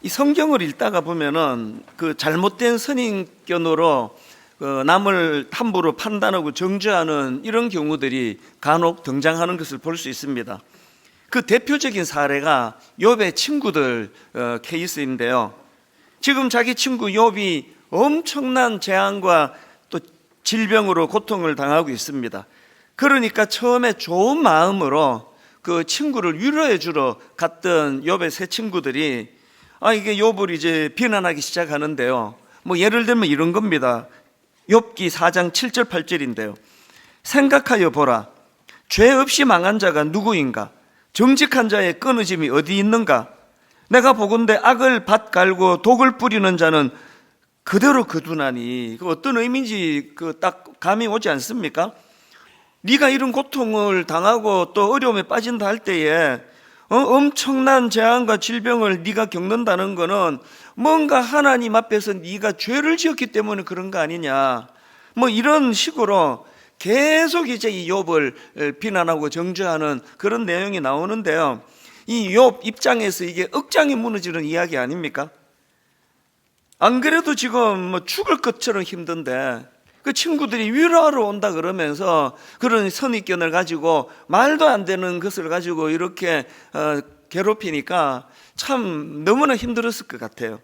이 성경을 읽다가 보면은 그 잘못된 선입견으로 남을 함부로 판단하고 정죄하는 이런 경우들이 간혹 등장하는 것을 볼 수 있습니다. 그 대표적인 사례가 욥의 친구들 케이스인데요. 지금 자기 친구 욥이 엄청난 재앙과 또 질병으로 고통을 당하고 있습니다. 그러니까 처음에 좋은 마음으로 그 친구를 위로해 주러 갔던 욥의 세 친구들이 이게 욥을 이제 비난하기 시작하는데요. 뭐 예를 들면 이런 겁니다. 욥기 4장 7절 8절인데요. 생각하여 보라. 죄 없이 망한 자가 누구인가? 정직한 자의 끊어짐이 어디 있는가? 내가 보건대 악을 밭 갈고 독을 뿌리는 자는 그대로 거두나니. 그 어떤 의미인지 딱 감이 오지 않습니까? 네가 이런 고통을 당하고 또 어려움에 빠진다 할 때에 엄청난 재앙과 질병을 네가 겪는다는 거는 뭔가 하나님 앞에서 네가 죄를 지었기 때문에 그런 거 아니냐, 뭐 이런 식으로 계속 이제 이 욥을 비난하고 정죄하는 그런 내용이 나오는데요. 이 욥 입장에서 이게 억장이 무너지는 이야기 아닙니까? 안 그래도 지금 뭐 죽을 것처럼 힘든데 그 친구들이 위로하러 온다 그러면서 그런 선입견을 가지고 말도 안 되는 것을 가지고 이렇게 괴롭히니까 참 너무나 힘들었을 것 같아요.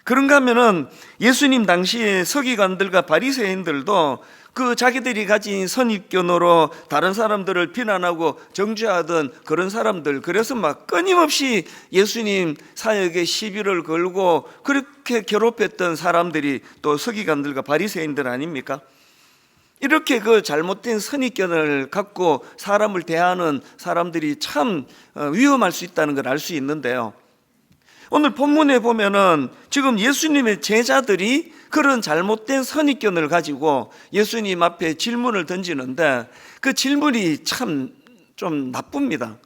그런가 하면은 예수님 당시에 서기관들과 바리새인들도 그 자기들이 가진 선입견으로 다른 사람들을 비난하고 정죄하던 그런 사람들, 그래서 막 끊임없이 예수님 사역에 시비를 걸고 그렇게 괴롭혔던 사람들이 또 서기관들과 바리새인들 아닙니까? 이렇게 그 잘못된 선입견을 갖고 사람을 대하는 사람들이 참 위험할 수 있다는 걸 알 수 있는데요. 오늘 본문에 보면은 지금 예수님의 제자들이 그런 잘못된 선입견을 가지고 예수님 앞에 질문을 던지는데 그 질문이 참 좀 나쁩니다.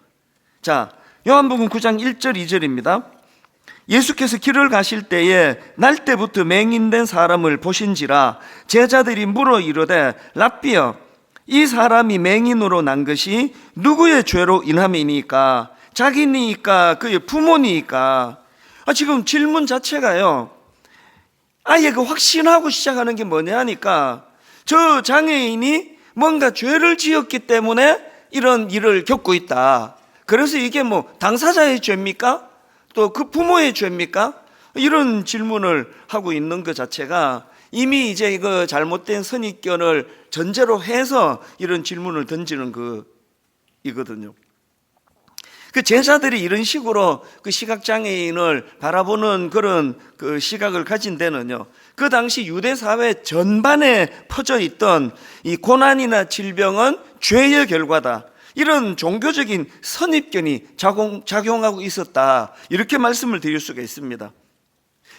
자, 요한복음 9장 1절 2절입니다. 예수께서 길을 가실 때에 날 때부터 맹인된 사람을 보신지라 제자들이 물어 이르되 랍비여, 이 사람이 맹인으로 난 것이 누구의 죄로 인함이니까? 자기니까 그의 부모니까? 지금 질문 자체가요, 아예 그 확신하고 시작하는 게 뭐냐 하니까 저 장애인이 뭔가 죄를 지었기 때문에 이런 일을 겪고 있다. 그래서 이게 뭐 당사자의 죄입니까? 또 그 부모의 죄입니까? 이런 질문을 하고 있는 것 자체가 이미 이제 이거 잘못된 선입견을 전제로 해서 이런 질문을 던지는 이거든요. 그 제자들이 이런 식으로 그 시각장애인을 바라보는 그런 그 시각을 가진 데는요, 그 당시 유대 사회 전반에 퍼져 있던 이 고난이나 질병은 죄의 결과다, 이런 종교적인 선입견이 작용하고 있었다, 이렇게 말씀을 드릴 수가 있습니다.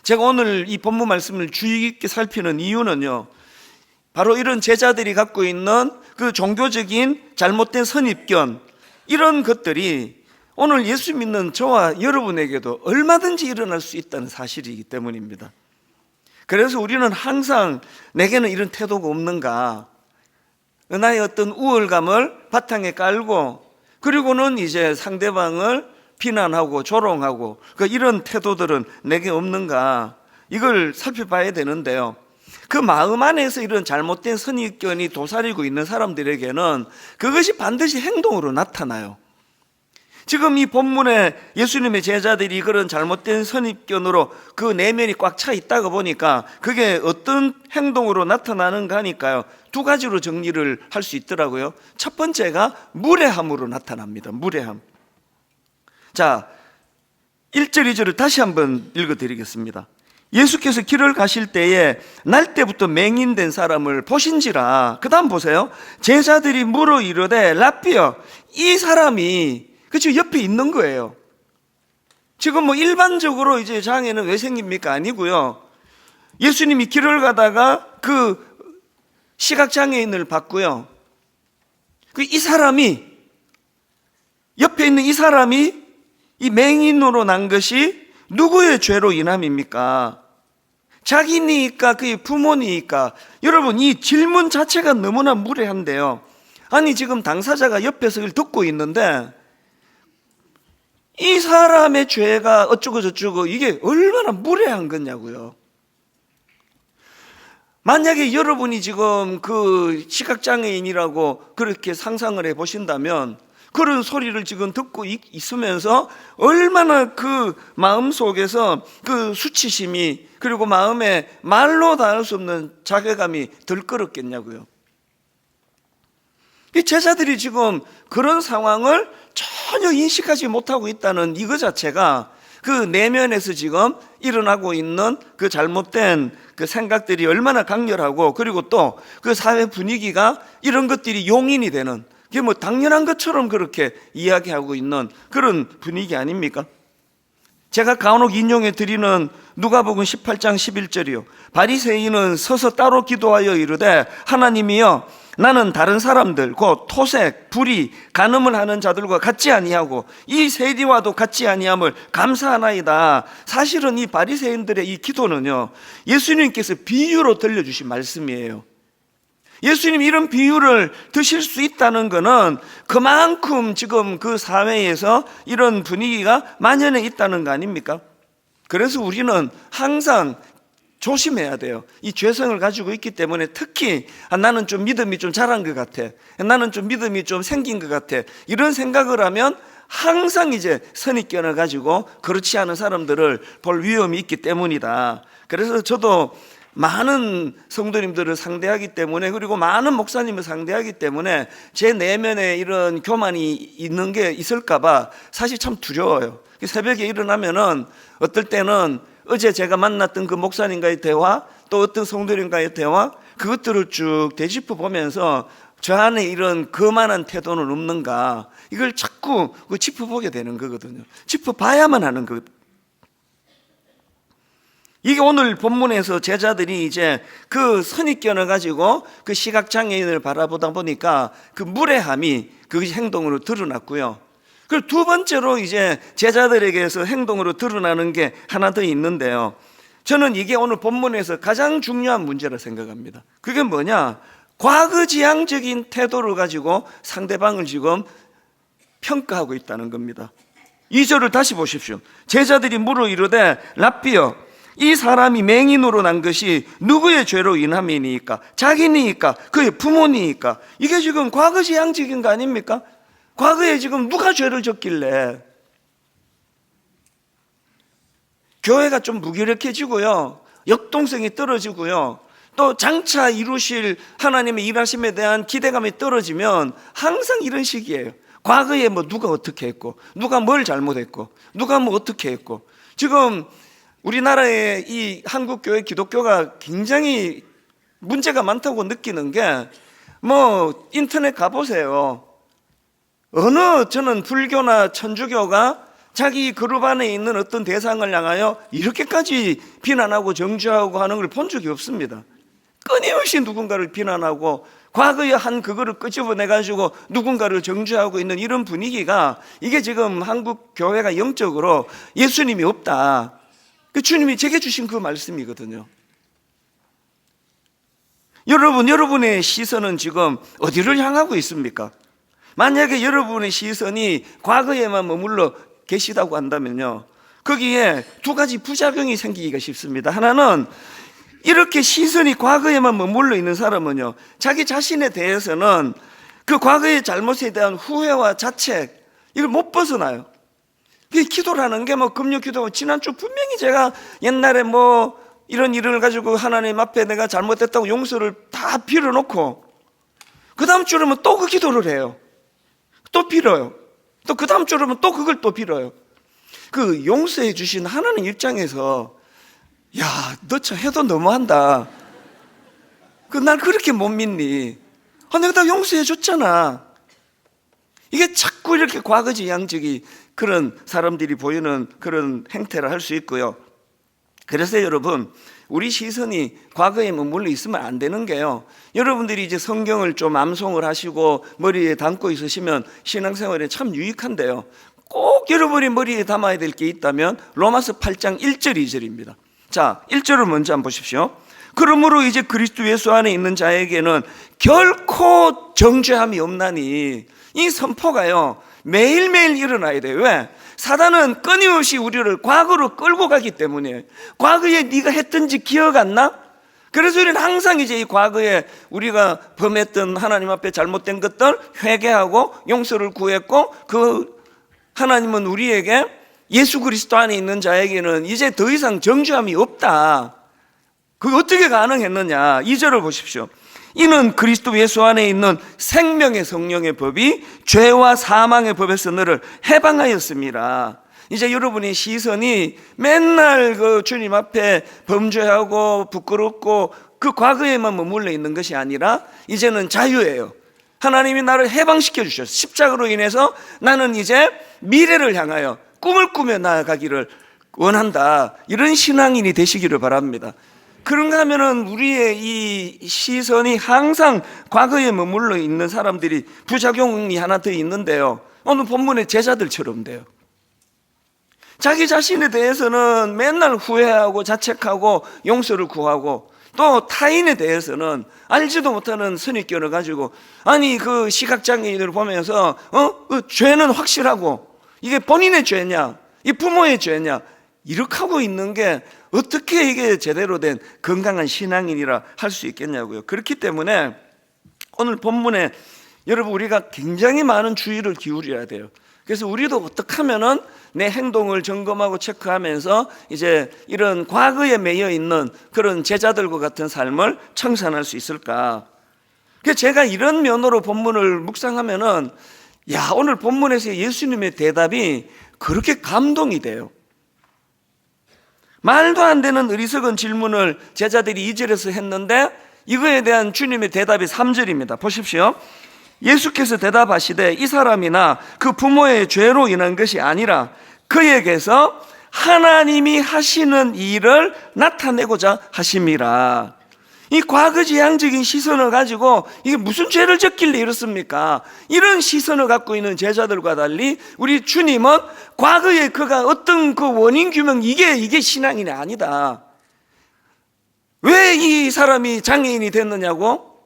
제가 오늘 이 본문 말씀을 주의 깊게 살피는 이유는요, 바로 이런 제자들이 갖고 있는 그 종교적인 잘못된 선입견, 이런 것들이 오늘 예수 믿는 저와 여러분에게도 얼마든지 일어날 수 있다는 사실이기 때문입니다. 그래서 우리는 항상 내게는 이런 태도가 없는가, 나의 어떤 우월감을 바탕에 깔고 그리고는 이제 상대방을 비난하고 조롱하고 이런 태도들은 내게 없는가, 이걸 살펴봐야 되는데요. 그 마음 안에서 이런 잘못된 선입견이 도사리고 있는 사람들에게는 그것이 반드시 행동으로 나타나요. 지금 이 본문에 예수님의 제자들이 그런 잘못된 선입견으로 그 내면이 꽉 차 있다가 보니까 그게 어떤 행동으로 나타나는가 하니까요, 두 가지로 정리를 할 수 있더라고요. 첫 번째가 무례함으로 나타납니다. 무례함. 자, 1절 2절을 다시 한번 읽어드리겠습니다. 예수께서 길을 가실 때에 날 때부터 맹인된 사람을 보신지라. 그 다음 보세요. 제자들이 물어 이르되 랍비여, 이 사람이 그렇죠, 옆에 있는 거예요. 지금 뭐 일반적으로 이제 장애는 왜 생깁니까? 아니고요. 예수님이 길을 가다가 그 시각장애인을 봤고요. 이 사람이, 옆에 있는 이 사람이 이 맹인으로 난 것이 누구의 죄로 인함입니까? 자기니까 그의 부모니까? 여러분, 이 질문 자체가 너무나 무례한데요. 아니 지금 당사자가 옆에서 이걸 듣고 있는데 이 사람의 죄가 어쩌고 저쩌고 이게 얼마나 무례한 거냐고요. 만약에 여러분이 지금 그 시각장애인이라고 그렇게 상상을 해 보신다면 그런 소리를 지금 듣고 있으면서 얼마나 그 마음 속에서 그 수치심이 그리고 마음에 말로 다 할 수 없는 자괴감이 들끓었겠냐고요. 이 제자들이 지금 그런 상황을 전혀 인식하지 못하고 있다는 이거 자체가 그 내면에서 지금 일어나고 있는 그 잘못된 그 생각들이 얼마나 강렬하고 그리고 또 그 사회 분위기가 이런 것들이 용인이 되는 그게 뭐 당연한 것처럼 그렇게 이야기하고 있는 그런 분위기 아닙니까? 제가 간혹 인용해 드리는 누가복음 18장 11절이요. 바리새인은 서서 따로 기도하여 이르되 하나님이여 나는 다른 사람들 곧 토색, 불의, 간음을 하는 자들과 같지 아니하고 이 세리와도 같지 아니함을 감사하나이다. 사실은 이 바리새인들의 이 기도는요, 예수님께서 비유로 들려주신 말씀이에요. 예수님 이런 비유를 드실 수 있다는 것은 그만큼 지금 그 사회에서 이런 분위기가 만연해 있다는 거 아닙니까? 그래서 우리는 항상 조심해야 돼요. 이 죄성을 가지고 있기 때문에 특히 나는 좀 믿음이 좀 자란 것 같아, 나는 좀 믿음이 좀 생긴 것 같아, 이런 생각을 하면 항상 이제 선입견을 가지고 그렇지 않은 사람들을 볼 위험이 있기 때문이다. 그래서 저도 많은 성도님들을 상대하기 때문에 그리고 많은 목사님을 상대하기 때문에 제 내면에 이런 교만이 있는 게 있을까 봐 사실 참 두려워요. 새벽에 일어나면은 어떨 때는 어제 제가 만났던 그 목사님과의 대화, 또 어떤 성도님과의 대화, 그것들을 쭉 되짚어 보면서 저 안에 이런 거만한 태도는 없는가, 이걸 자꾸 짚어보게 되는 거거든요. 짚어봐야만 하는 거거든요. 이게 오늘 본문에서 제자들이 이제 그 선입견을 가지고 그 시각장애인을 바라보다 보니까 그 무례함이 그 행동으로 드러났고요. 그리고 두 번째로 이제 제자들에게서 행동으로 드러나는 게 하나 더 있는데요. 저는 이게 오늘 본문에서 가장 중요한 문제라 생각합니다. 그게 뭐냐? 과거지향적인 태도를 가지고 상대방을 지금 평가하고 있다는 겁니다. 2절을 다시 보십시오. 제자들이 물어 이르되 랍비여 이 사람이 맹인으로 난 것이 누구의 죄로 인함이니까? 자기니까? 그의 부모니까? 이게 지금 과거지향적인 거 아닙니까? 과거에 지금 누가 죄를 졌길래? 교회가 좀 무기력해지고요, 역동성이 떨어지고요, 또 장차 이루실 하나님의 일하심에 대한 기대감이 떨어지면 항상 이런 식이에요. 과거에 뭐 누가 어떻게 했고, 누가 뭘 잘못했고, 누가 뭐 어떻게 했고. 지금 우리나라의 이 한국교회 기독교가 굉장히 문제가 많다고 느끼는 게, 뭐 인터넷 가보세요. 어느 저는 불교나 천주교가 자기 그룹 안에 있는 어떤 대상을 향하여 이렇게까지 비난하고 정죄하고 하는 걸 본 적이 없습니다. 끊임없이 누군가를 비난하고 과거에 한 그거를 끄집어내가지고 누군가를 정죄하고 있는 이런 분위기가, 이게 지금 한국 교회가 영적으로 예수님이 없다, 그 주님이 제게 주신 그 말씀이거든요. 여러분의 시선은 지금 어디를 향하고 있습니까? 만약에 여러분의 시선이 과거에만 머물러 계시다고 한다면요, 거기에 두 가지 부작용이 생기기가 쉽습니다. 하나는 이렇게 시선이 과거에만 머물러 있는 사람은요, 자기 자신에 대해서는 그 과거의 잘못에 대한 후회와 자책, 이걸 못 벗어나요. 기도라는 게 뭐 금요 기도, 지난주 분명히 제가 옛날에 뭐 이런 일을 가지고 하나님 앞에 내가 잘못했다고 용서를 다 빌어놓고 그 다음 주로는 또 그 기도를 해요. 또 빌어요. 또 그 다음 주로는 또 그걸 또 빌어요. 그 용서해 주신 하나님 입장에서 야, 너 저 해도 너무한다. 날 그렇게 못 믿니? 내가 다 용서해 줬잖아. 이게 자꾸 이렇게 과거지향적이 그런 사람들이 보이는 그런 행태를 할 수 있고요. 그래서 여러분, 우리 시선이 과거에 머물러 있으면 안 되는 게요, 여러분들이 이제 성경을 좀 암송을 하시고 머리에 담고 있으시면 신앙생활에 참 유익한데요, 꼭 여러분이 머리에 담아야 될 게 있다면 로마서 8장 1절 2절입니다. 자, 1절을 먼저 한번 보십시오. 그러므로 이제 그리스도 예수 안에 있는 자에게는 결코 정죄함이 없나니. 이 선포가요 매일매일 일어나야 돼요. 왜? 사단은 끊임없이 우리를 과거로 끌고 가기 때문에, 과거에 네가 했던지 기억 안 나? 그래서 우리는 항상 이제 이 과거에 우리가 범했던 하나님 앞에 잘못된 것들 회개하고 용서를 구했고, 그 하나님은 우리에게 예수 그리스도 안에 있는 자에게는 이제 더 이상 정죄함이 없다. 그게 어떻게 가능했느냐? 2절을 보십시오. 이는 그리스도 예수 안에 있는 생명의 성령의 법이 죄와 사망의 법에서 너를 해방하였습니다. 이제 여러분의 시선이 맨날 그 주님 앞에 범죄하고 부끄럽고 그 과거에만 머물러 있는 것이 아니라 이제는 자유예요. 하나님이 나를 해방시켜 주셨어요. 십자가로 인해서 나는 이제 미래를 향하여 꿈을 꾸며 나아가기를 원한다. 이런 신앙인이 되시기를 바랍니다. 그런가 하면은 우리의 이 시선이 항상 과거에 머물러 있는 사람들이 부작용이 하나 더 있는데요, 오늘 본문의 제자들처럼 돼요. 자기 자신에 대해서는 맨날 후회하고 자책하고 용서를 구하고, 또 타인에 대해서는 알지도 못하는 선입견을 가지고, 아니 그 시각장애인을 보면서 죄는 확실하고 이게 본인의 죄냐, 이 부모의 죄냐, 이렇게 하고 있는 게 어떻게 이게 제대로 된 건강한 신앙인이라 할 수 있겠냐고요. 그렇기 때문에 오늘 본문에 여러분 우리가 굉장히 많은 주의를 기울여야 돼요. 그래서 우리도 어떻게 하면은 내 행동을 점검하고 체크하면서 이제 이런 과거에 매여 있는 그런 제자들과 같은 삶을 청산할 수 있을까? 그래서 제가 이런 면으로 본문을 묵상하면은, 야, 오늘 본문에서 예수님의 대답이 그렇게 감동이 돼요. 말도 안 되는 어리석은 질문을 제자들이 2절에서 했는데, 이거에 대한 주님의 대답이 3절입니다. 보십시오. 예수께서 대답하시되 이 사람이나 그 부모의 죄로 인한 것이 아니라 그에게서 하나님이 하시는 일을 나타내고자 하심이라. 이 과거지향적인 시선을 가지고 이게 무슨 죄를 졌길래 이렇습니까? 이런 시선을 갖고 있는 제자들과 달리 우리 주님은 과거에 그가 어떤 그 원인 규명, 이게 신앙인이 아니다. 왜 이 사람이 장애인이 됐느냐고?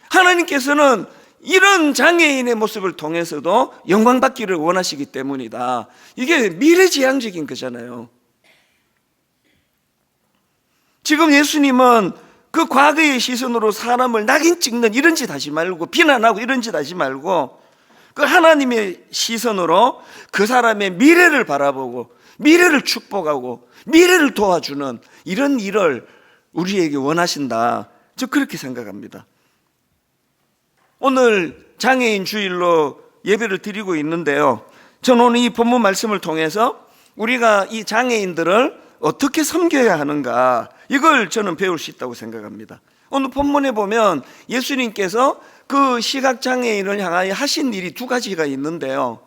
하나님께서는 이런 장애인의 모습을 통해서도 영광받기를 원하시기 때문이다. 이게 미래지향적인 거잖아요. 지금 예수님은 그 과거의 시선으로 사람을 낙인 찍는 이런 짓 하지 말고, 비난하고 이런 짓 하지 말고, 그 하나님의 시선으로 그 사람의 미래를 바라보고 미래를 축복하고 미래를 도와주는 이런 일을 우리에게 원하신다. 저 그렇게 생각합니다. 오늘 장애인 주일로 예배를 드리고 있는데요, 저는 오늘 이 본문 말씀을 통해서 우리가 이 장애인들을 어떻게 섬겨야 하는가, 이걸 저는 배울 수 있다고 생각합니다. 오늘 본문에 보면 예수님께서 그 시각장애인을 향하여 하신 일이 두 가지가 있는데요,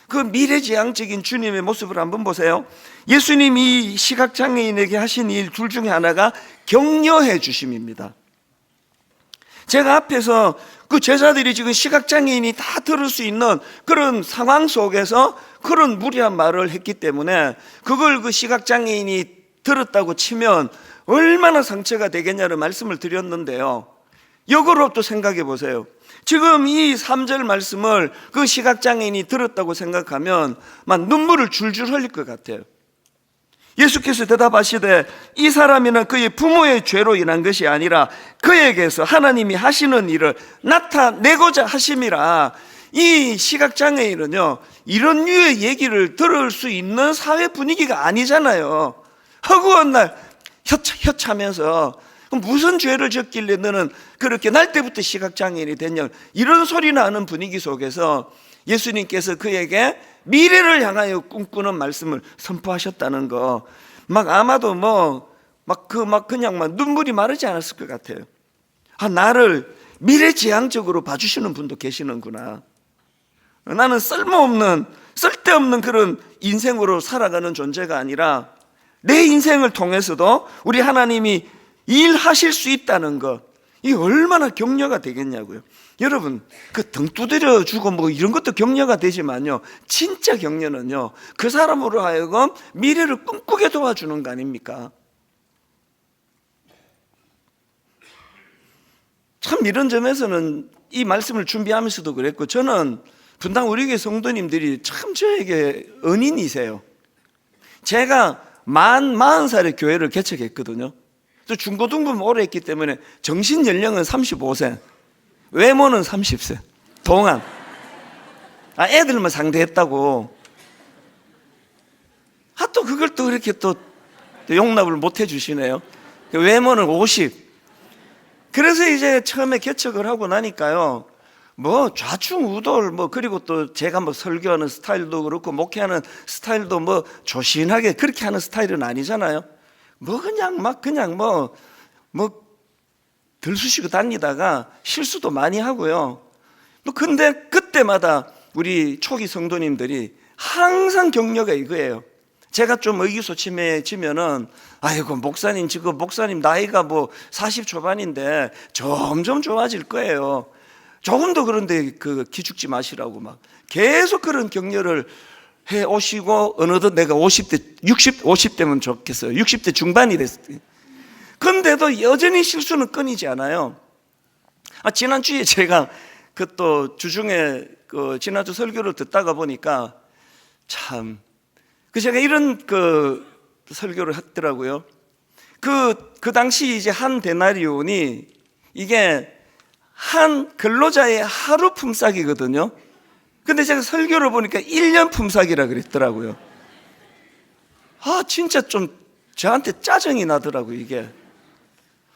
그 미래지향적인 주님의 모습을 한번 보세요. 예수님이 시각장애인에게 하신 일 둘 중에 하나가 격려해 주심입니다. 제가 앞에서 그 제자들이 지금 시각장애인이 다 들을 수 있는 그런 상황 속에서 그런 무리한 말을 했기 때문에 그걸 그 시각장애인이 들었다고 치면 얼마나 상처가 되겠냐는 말씀을 드렸는데요, 역으로 또 생각해 보세요. 지금 이 3절 말씀을 그 시각장애인이 들었다고 생각하면 막 눈물을 줄줄 흘릴 것 같아요. 예수께서 대답하시되 이 사람이나 그의 부모의 죄로 인한 것이 아니라 그에게서 하나님이 하시는 일을 나타내고자 하심이라. 이 시각장애인은요, 이런 류의 얘기를 들을 수 있는 사회 분위기가 아니잖아요. 허구한 날 혀차면서 무슨 죄를 졌길래 너는 그렇게 날 때부터 시각장애인이 됐냐, 이런 소리나 하는 분위기 속에서 예수님께서 그에게 미래를 향하여 꿈꾸는 말씀을 선포하셨다는 거, 아마도 그냥 눈물이 마르지 않았을 것 같아요. 나를 미래지향적으로 봐주시는 분도 계시는구나. 나는 쓸데없는 그런 인생으로 살아가는 존재가 아니라 내 인생을 통해서도 우리 하나님이 일하실 수 있다는 것, 이게 얼마나 격려가 되겠냐고요. 여러분, 그 등 두드려 주고 이런 것도 격려가 되지만요, 진짜 격려는요, 그 사람으로 하여금 미래를 꿈꾸게 도와주는 거 아닙니까? 참 이런 점에서는 이 말씀을 준비하면서도 그랬고, 저는 분당 우리 교회 성도님들이 참 저에게 은인이세요. 제가 40살에 교회를 개척했거든요. 또 중고등부 오래 했기 때문에 정신 연령은 35세, 외모는 30세. 동안. 애들만 상대했다고. 또 그걸 또 그렇게 또 용납을 못 해주시네요. 외모는 50. 그래서 이제 처음에 개척을 하고 나니까요, 뭐 좌충우돌, 뭐 그리고 또 제가 뭐 설교하는 스타일도 그렇고 목회하는 스타일도 뭐 조신하게 그렇게 하는 스타일은 아니잖아요. 뭐 그냥 뭐 들쑤시고 다니다가 실수도 많이 하고요. 뭐 근데 그때마다 우리 초기 성도님들이 항상 격려가 이거예요. 제가 좀 의기소침해지면은, 아이고 목사님 지금 목사님 나이가 뭐 40 초반인데 점점 좋아질 거예요. 조금 더 그런데 기죽지 마시라고 막 계속 그런 격려를 해 오시고, 어느덧 내가 50대면 좋겠어요. 60대 중반이 됐어요. 근데도 여전히 실수는 끊이지 않아요. 지난주에 제가 또 주중에 지난주 설교를 듣다가 보니까 참, 제가 이런 설교를 했더라고요. 그 당시 이제 한 데나리온이 이게 한 근로자의 하루 품삯이거든요. 근데 제가 설교를 보니까 1년 품삯이라 그랬더라고요. 진짜 좀 저한테 짜증이 나더라고요, 이게.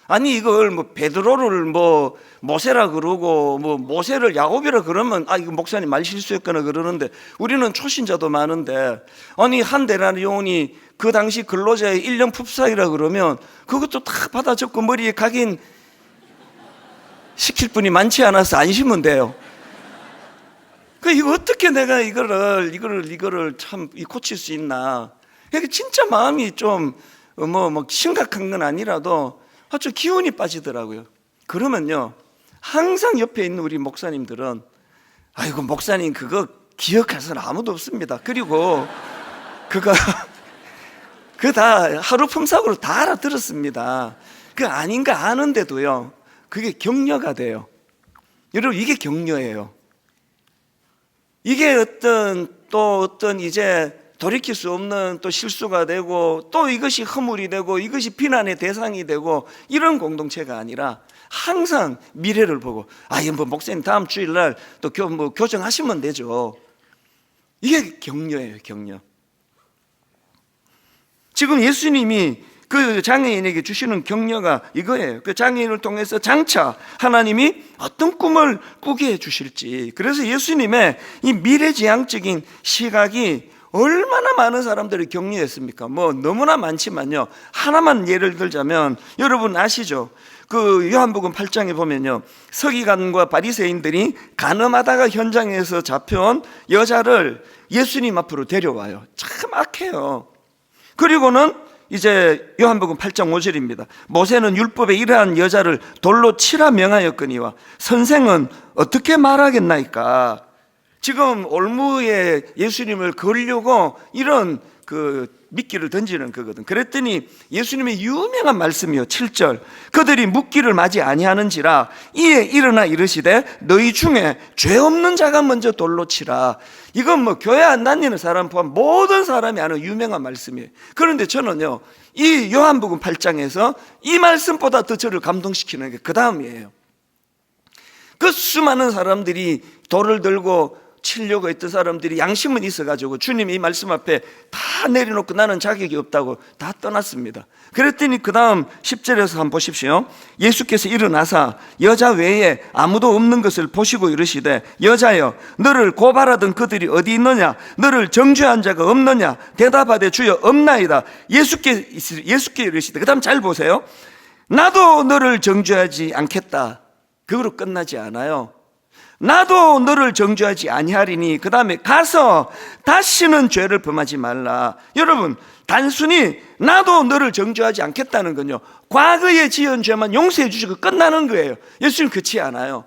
아니, 이걸 뭐 베드로를 뭐 모세라 그러고 뭐 모세를 야곱이라 그러면 이거 목사님 말 실수했거나 그러는데, 우리는 초신자도 많은데, 아니 한 데나리온이 그 당시 근로자의 1년 품삯이라 그러면 그것도 다 받아 적고 머리에 각인 시킬 분이 많지 않아서 안심은 돼요. 이거 어떻게 내가 이거를 참 고칠 수 있나. 이게 진짜 마음이 좀 뭐 심각한 건 아니라도 좀 기운이 빠지더라고요. 그러면요, 항상 옆에 있는 우리 목사님들은 아이고 목사님 그거 기억할 사람 아무도 없습니다. 그리고 그거 다 하루 품삯으로 다 알아들었습니다. 아닌가 아는데도요, 그게 격려가 돼요. 여러분, 이게 격려예요. 이게 어떤 이제 돌이킬 수 없는 또 실수가 되고, 또 이것이 허물이 되고, 이것이 비난의 대상이 되고, 이런 공동체가 아니라 항상 미래를 보고, 뭐 목사님 다음 주일날 또 교정하시면 되죠. 이게 격려예요, 격려. 지금 예수님이 그 장애인에게 주시는 격려가 이거예요. 그 장애인을 통해서 장차 하나님이 어떤 꿈을 꾸게 해주실지. 그래서 예수님의 이 미래지향적인 시각이 얼마나 많은 사람들을 격려했습니까? 너무나 많지만요, 하나만 예를 들자면, 여러분 아시죠? 요한복음 8장에 보면요, 서기관과 바리새인들이 간음하다가 현장에서 잡혀온 여자를 예수님 앞으로 데려와요. 참 악해요. 그리고는 이제 요한복음 8장 5절입니다. 모세는 율법에 이러한 여자를 돌로 치라 명하였거니와 선생은 어떻게 말하겠나이까. 지금 올무에 예수님을 걸려고 이런 미끼를 던지는 거거든. 그랬더니 예수님의 유명한 말씀이요, 7절. 그들이 묻기를 맞이 아니하는지라 이에 일어나 이르시되 너희 중에 죄 없는 자가 먼저 돌로 치라. 이건 교회 안 다니는 사람 포함 모든 사람이 아는 유명한 말씀이에요. 그런데 저는요, 이 요한복음 8장에서 이 말씀보다 더 저를 감동시키는 게 그 다음이에요. 수많은 사람들이 돌을 들고 치려고 했던 사람들이 양심은 있어가지고 주님이 이 말씀 앞에 다 내려놓고 나는 자격이 없다고 다 떠났습니다. 그랬더니 그 다음 10절에서 한번 보십시오. 예수께서 일어나사 여자 외에 아무도 없는 것을 보시고 이르시되 여자여 너를 고발하던 그들이 어디 있느냐? 너를 정죄한 자가 없느냐? 대답하되 주여 없나이다. 예수께 이르시되, 그 다음 잘 보세요. 나도 너를 정죄하지 않겠다. 그거로 끝나지 않아요. 나도 너를 정죄하지 아니하리니 그 다음에 가서 다시는 죄를 범하지 말라. 여러분, 단순히 나도 너를 정죄하지 않겠다는 건요, 과거에 지은 죄만 용서해 주시고 끝나는 거예요. 예수님 그렇지 않아요.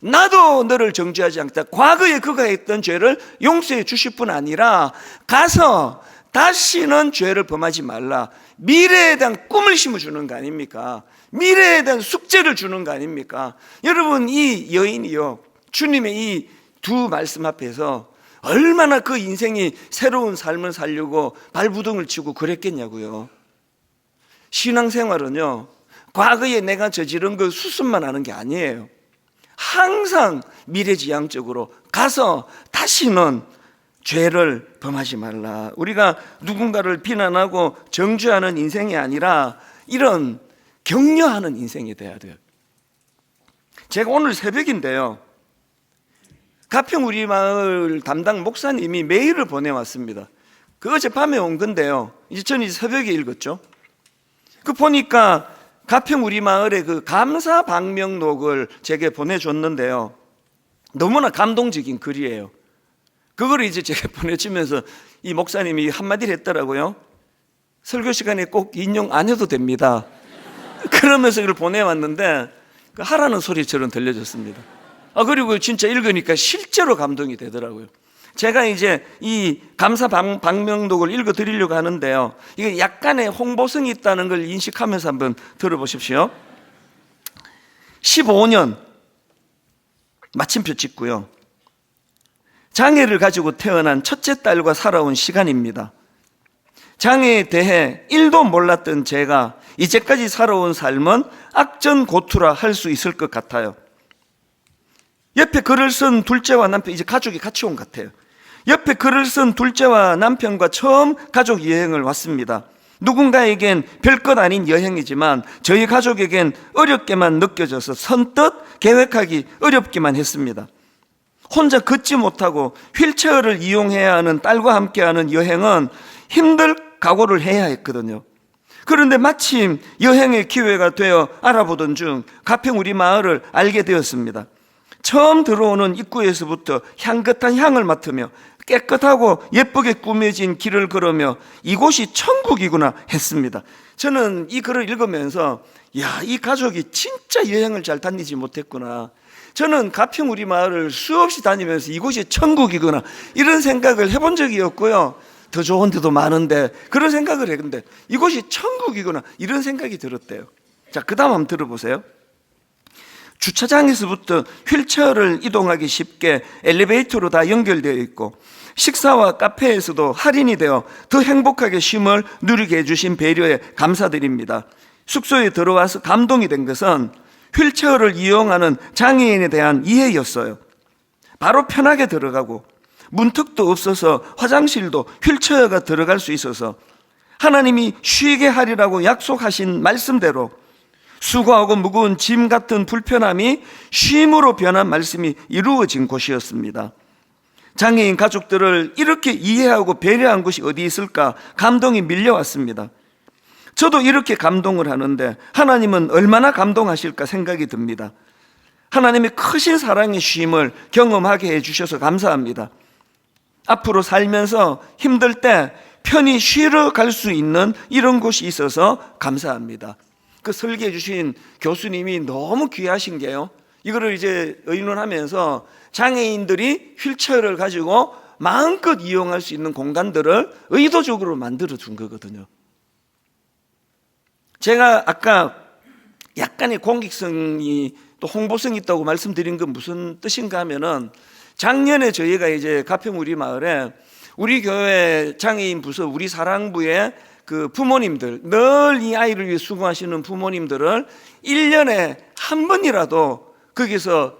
나도 너를 정죄하지 않겠다. 과거에 그가 했던 죄를 용서해 주실 뿐 아니라 가서 다시는 죄를 범하지 말라. 미래에 대한 꿈을 심어주는 거 아닙니까? 미래에 대한 숙제를 주는 거 아닙니까? 여러분, 이 여인이요, 주님의 이 두 말씀 앞에서 얼마나 그 인생이 새로운 삶을 살려고 발부둥을 치고 그랬겠냐고요. 신앙생활은요, 과거에 내가 저지른 그 수습만 하는 게 아니에요. 항상 미래지향적으로 가서 다시는 죄를 범하지 말라. 우리가 누군가를 비난하고 정죄하는 인생이 아니라 이런 격려하는 인생이 돼야 돼요. 제가 오늘 새벽인데요, 가평 우리 마을 담당 목사님이 메일을 보내왔습니다. 그 어젯밤에 온 건데요, 저는 새벽에 읽었죠. 그 보니까 가평 우리 마을의 그 감사 방명록을 제게 보내줬는데요, 너무나 감동적인 글이에요. 그걸 이제 제가 보내주면서 이 목사님이 한마디를 했더라고요. 설교 시간에 꼭 인용 안 해도 됩니다. 그러면서 이걸 보내왔는데 하라는 소리처럼 들려졌습니다. 그리고 진짜 읽으니까 실제로 감동이 되더라고요. 제가 이제 이 감사 방명록을 읽어 드리려고 하는데요, 이게 약간의 홍보성이 있다는 걸 인식하면서 한번 들어보십시오. 15년 마침표 찍고요, 장애를 가지고 태어난 첫째 딸과 살아온 시간입니다. 장애에 대해 1도 몰랐던 제가 이제까지 살아온 삶은 악전고투라 할 수 있을 것 같아요. 옆에 글을 쓴 둘째와 남편, 이제 가족이 같이 온 것 같아요. 옆에 글을 쓴 둘째와 남편과 처음 가족 여행을 왔습니다. 누군가에겐 별것 아닌 여행이지만 저희 가족에겐 어렵게만 느껴져서 선뜻 계획하기 어렵기만 했습니다. 혼자 걷지 못하고 휠체어를 이용해야 하는 딸과 함께하는 여행은 힘들 각오를 해야 했거든요. 그런데 마침 여행의 기회가 되어 알아보던 중 가평 우리 마을을 알게 되었습니다. 처음 들어오는 입구에서부터 향긋한 향을 맡으며 깨끗하고 예쁘게 꾸며진 길을 걸으며 이곳이 천국이구나 했습니다. 저는 이 글을 읽으면서 이 가족이 진짜 여행을 잘 다니지 못했구나. 저는 가평 우리 마을을 수없이 다니면서 이곳이 천국이구나 이런 생각을 해본 적이 없고요, 더 좋은 데도 많은데 그런 생각을 했는데 이곳이 천국이구나 이런 생각이 들었대요. 자, 그 다음 한번 들어보세요. 주차장에서부터 휠체어를 이동하기 쉽게 엘리베이터로 다 연결되어 있고 식사와 카페에서도 할인이 되어 더 행복하게 쉼을 누리게 해주신 배려에 감사드립니다. 숙소에 들어와서 감동이 된 것은 휠체어를 이용하는 장애인에 대한 이해였어요. 바로 편하게 들어가고 문턱도 없어서 화장실도 휠체어가 들어갈 수 있어서 하나님이 쉬게 하리라고 약속하신 말씀대로 수고하고 무거운 짐 같은 불편함이 쉼으로 변한 말씀이 이루어진 곳이었습니다. 장애인 가족들을 이렇게 이해하고 배려한 곳이 어디 있을까 감동이 밀려왔습니다. 저도 이렇게 감동을 하는데 하나님은 얼마나 감동하실까 생각이 듭니다. 하나님의 크신 사랑의 쉼을 경험하게 해주셔서 감사합니다. 앞으로 살면서 힘들 때 편히 쉬러 갈 수 있는 이런 곳이 있어서 감사합니다. 그 설계해 주신 교수님이 너무 귀하신 게요, 이거를 이제 의논하면서 장애인들이 휠체어를 가지고 마음껏 이용할 수 있는 공간들을 의도적으로 만들어 준 거거든요. 제가 아까 약간의 공익성이 또 홍보성이 있다고 말씀드린 건 무슨 뜻인가 하면은, 작년에 저희가 이제 가평 우리 마을에 우리 교회 장애인 부서 우리 사랑부에 그 부모님들, 늘 이 아이를 위해 수고하시는 부모님들을 1년에 한 번이라도 거기서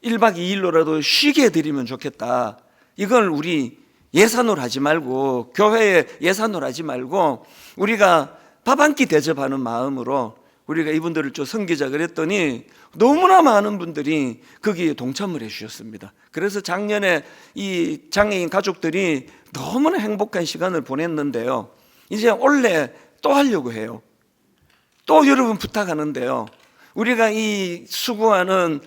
1박 2일로라도 쉬게 해드리면 좋겠다. 이걸 우리 예산으로 하지 말고, 교회에 예산으로 하지 말고 우리가 밥 한 끼 대접하는 마음으로 우리가 이분들을 좀 섬기자 그랬더니 너무나 많은 분들이 거기에 동참을 해 주셨습니다. 그래서 작년에 이 장애인 가족들이 너무나 행복한 시간을 보냈는데요, 이제 올해 또 하려고 해요. 또 여러분 부탁하는데요, 우리가 이 수고하는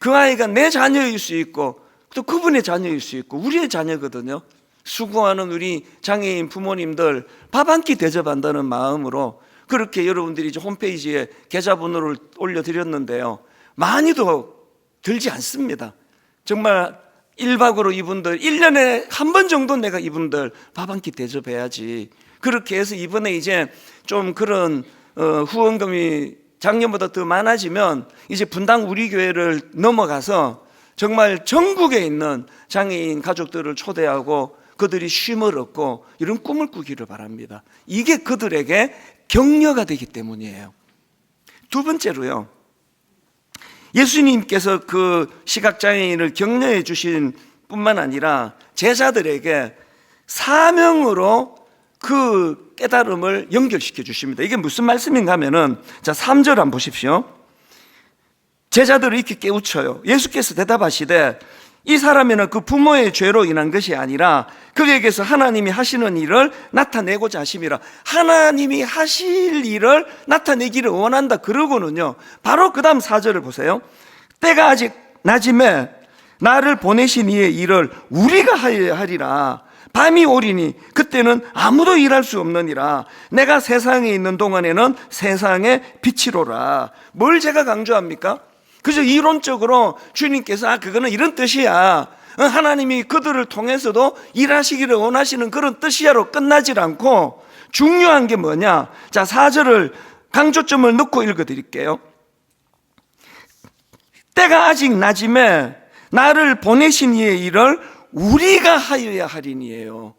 그 아이가 내 자녀일 수 있고 또 그분의 자녀일 수 있고 우리의 자녀거든요. 수고하는 우리 장애인 부모님들 밥 한 끼 대접한다는 마음으로 그렇게 여러분들이 이제 홈페이지에 계좌번호를 올려드렸는데요, 많이도 들지 않습니다. 정말 1박으로 이분들 1년에 한 번 정도 내가 이분들 밥 한 끼 대접해야지. 그렇게 해서 이번에 이제 좀 그런 후원금이 작년보다 더 많아지면 이제 분당 우리 교회를 넘어가서 정말 전국에 있는 장애인 가족들을 초대하고 그들이 쉼을 얻고 이런 꿈을 꾸기를 바랍니다. 이게 그들에게 격려가 되기 때문이에요. 두 번째로요, 예수님께서 그 시각장애인을 격려해 주신 뿐만 아니라 제자들에게 사명으로 그 깨달음을 연결시켜 주십니다. 이게 무슨 말씀인가 하면은, 자, 3절 한번 보십시오. 제자들을 이렇게 깨우쳐요. 예수께서 대답하시되 이 사람에는 그 부모의 죄로 인한 것이 아니라 그에게서 하나님이 하시는 일을 나타내고자 하심이라. 하나님이 하실 일을 나타내기를 원한다. 그러고는요, 바로 그 다음 4절을 보세요. 때가 아직 낮음에 나를 보내신 이의 일을 우리가 하리라. 밤이 오리니 그때는 아무도 일할 수 없느니라. 내가 세상에 있는 동안에는 세상의 빛이로라. 뭘 제가 강조합니까? 그저 이론적으로 주님께서 그거는 이런 뜻이야, 하나님이 그들을 통해서도 일하시기를 원하시는 그런 뜻이야로 끝나질 않고, 중요한 게 뭐냐? 자, 4절을 강조점을 넣고 읽어드릴게요. 때가 아직 낮음에 나를 보내신 이의 일을 우리가 하여야 하리니에요.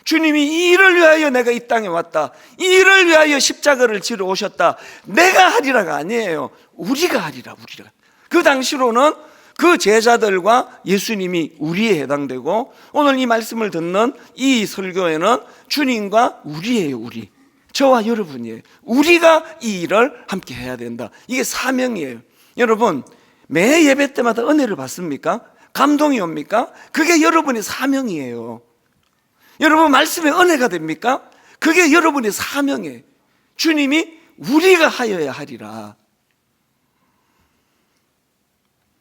주님이 이 일을 위하여 내가 이 땅에 왔다, 이 일을 위하여 십자가를 지러 오셨다, 내가 하리라가 아니에요. 우리가 하리라. 우리가. 그 당시로는 그 제자들과 예수님이 우리에 해당되고, 오늘 이 말씀을 듣는 이 설교에는 주님과 우리예요. 우리, 저와 여러분이에요. 우리가 이 일을 함께 해야 된다. 이게 사명이에요. 여러분, 매 예배 때마다 은혜를 받습니까? 감동이 옵니까? 그게 여러분의 사명이에요. 여러분, 말씀에 은혜가 됩니까? 그게 여러분의 사명이에요. 주님이 우리가 하여야 하리라.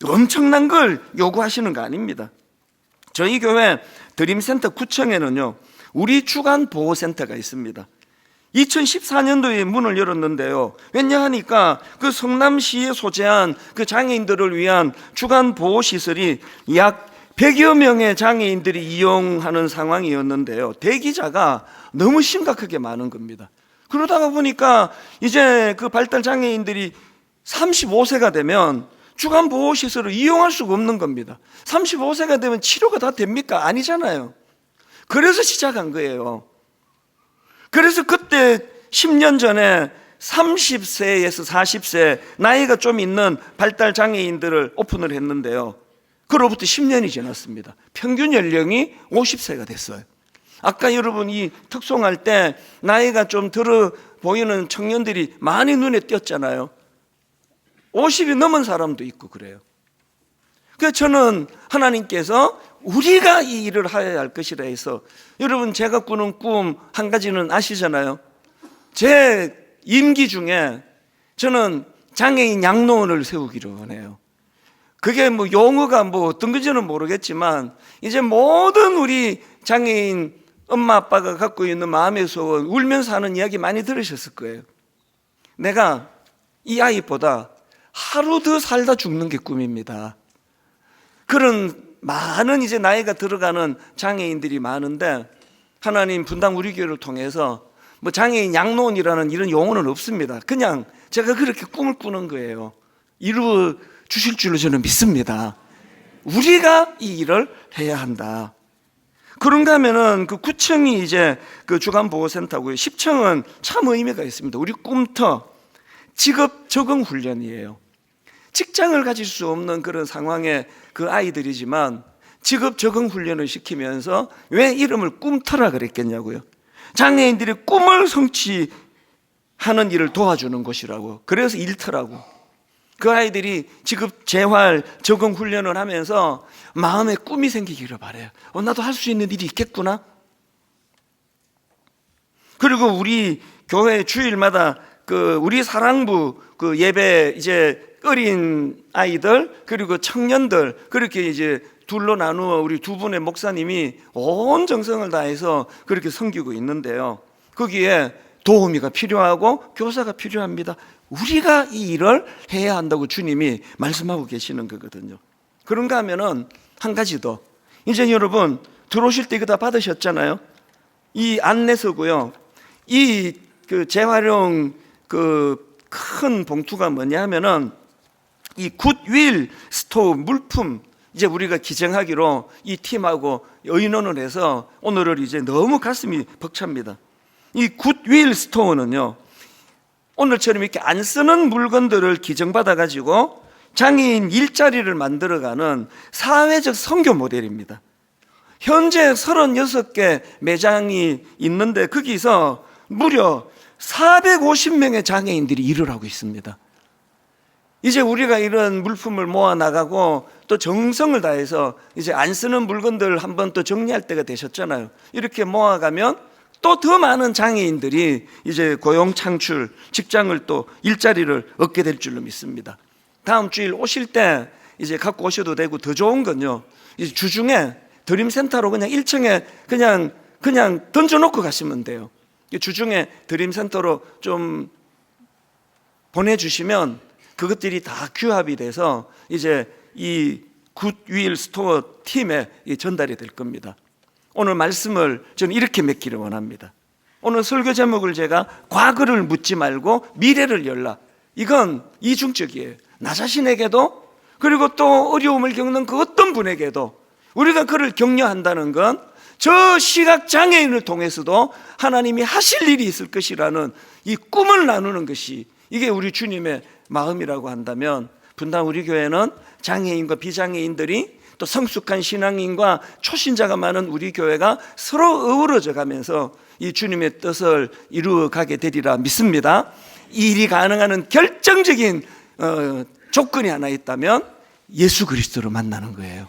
엄청난 걸 요구하시는 거 아닙니다. 저희 교회 드림센터 구청에는요, 우리 주간보호센터가 있습니다. 2014년도에 문을 열었는데요, 왜냐하니까 그 성남시에 소재한 그 장애인들을 위한 주간보호시설이 약 100여 명의 장애인들이 이용하는 상황이었는데요, 대기자가 너무 심각하게 많은 겁니다. 그러다가 보니까 이제 그 발달장애인들이 35세가 되면 주간보호시설을 이용할 수가 없는 겁니다. 35세가 되면 치료가 다 됩니까? 아니잖아요. 그래서 시작한 거예요. 그래서 그때 10년 전에 30세에서 40세 나이가 좀 있는 발달장애인들을 오픈을 했는데요, 그로부터 10년이 지났습니다. 평균 연령이 50세가 됐어요. 아까 여러분이 특송할 때 나이가 좀 들어 보이는 청년들이 많이 눈에 띄었잖아요. 50이 넘은 사람도 있고 그래요. 그래서 저는 하나님께서 우리가 이 일을 해야 할 것이라 해서, 여러분, 제가 꾸는 꿈 한 가지는 아시잖아요. 제 임기 중에 저는 장애인 양로원을 세우기를 원해요. 그게 뭐 용어가 뭐 어떤 건지는 모르겠지만, 이제 모든 우리 장애인 엄마 아빠가 갖고 있는 마음의 소원, 울면서 하는 이야기 많이 들으셨을 거예요. 내가 이 아이보다 하루 더 살다 죽는 게 꿈입니다. 그런 많은 이제 나이가 들어가는 장애인들이 많은데, 하나님 분당 우리 교회를 통해서 뭐 장애인 양로원이라는 이런 용어는 없습니다. 그냥 제가 그렇게 꿈을 꾸는 거예요. 이루어 주실 줄로 저는 믿습니다. 우리가 이 일을 해야 한다. 그런가 하면은 그 9층이 이제 그 주간보호센터고요, 10층은 참 의미가 있습니다. 우리 꿈터 직업 적응 훈련이에요. 직장을 가질 수 없는 그런 상황의 그 아이들이지만 직업 적응 훈련을 시키면서, 왜 이름을 꿈터라 그랬겠냐고요. 장애인들이 꿈을 성취하는 일을 도와주는 곳이라고. 그래서 일터라고. 그 아이들이 직업 재활 적응 훈련을 하면서 마음에 꿈이 생기기를 바래요. 나도 할 수 있는 일이 있겠구나. 그리고 우리 교회 주일마다 그 우리 사랑부 그 예배, 이제 어린 아이들 그리고 청년들, 그렇게 이제 둘로 나누어 우리 두 분의 목사님이 온 정성을 다해서 그렇게 섬기고 있는데요, 거기에 도우미가 필요하고 교사가 필요합니다. 우리가 이 일을 해야 한다고 주님이 말씀하고 계시는 거거든요. 그런가 하면은 한 가지 더, 이제 여러분 들어오실 때 이거 다 받으셨잖아요. 이 안내서고요, 이 그 재활용 그 큰 봉투가 뭐냐 하면은 이 굿윌 스토어 물품 이제 우리가 기증하기로 이 팀하고 의논을 해서 오늘을 이제 너무 가슴이 벅찹니다. 이 굿윌 스토어는요, 오늘처럼 이렇게 안 쓰는 물건들을 기증받아 가지고 장애인 일자리를 만들어가는 사회적 선교 모델입니다. 현재 36개 매장이 있는데 거기서 무려 450명의 장애인들이 일을 하고 있습니다. 이제 우리가 이런 물품을 모아 나가고 또 정성을 다해서 이제 안 쓰는 물건들 한번 또 정리할 때가 되셨잖아요. 이렇게 모아가면 또 더 많은 장애인들이 이제 고용 창출, 직장을 또 일자리를 얻게 될 줄로 믿습니다. 다음 주일 오실 때 이제 갖고 오셔도 되고, 더 좋은 건요, 이제 주중에 드림센터로 그냥 1층에 그냥 던져놓고 가시면 돼요. 주중에 드림센터로 좀 보내주시면 그것들이 다 규합이 돼서 이제 이 굿윌 스토어 팀에 전달이 될 겁니다. 오늘 말씀을 저는 이렇게 맺기를 원합니다. 오늘 설교 제목을 제가 과거를 묻지 말고 미래를 열라, 이건 이중적이에요. 나 자신에게도, 그리고 또 어려움을 겪는 그 어떤 분에게도 우리가 그를 격려한다는 건 저 시각장애인을 통해서도 하나님이 하실 일이 있을 것이라는 이 꿈을 나누는 것이, 이게 우리 주님의 마음이라고 한다면, 분당 우리 교회는 장애인과 비장애인들이 또 성숙한 신앙인과 초신자가 많은 우리 교회가 서로 어우러져 가면서 이 주님의 뜻을 이루어가게 되리라 믿습니다. 이 일이 가능한 결정적인 조건이 하나 있다면 예수 그리스도를 만나는 거예요.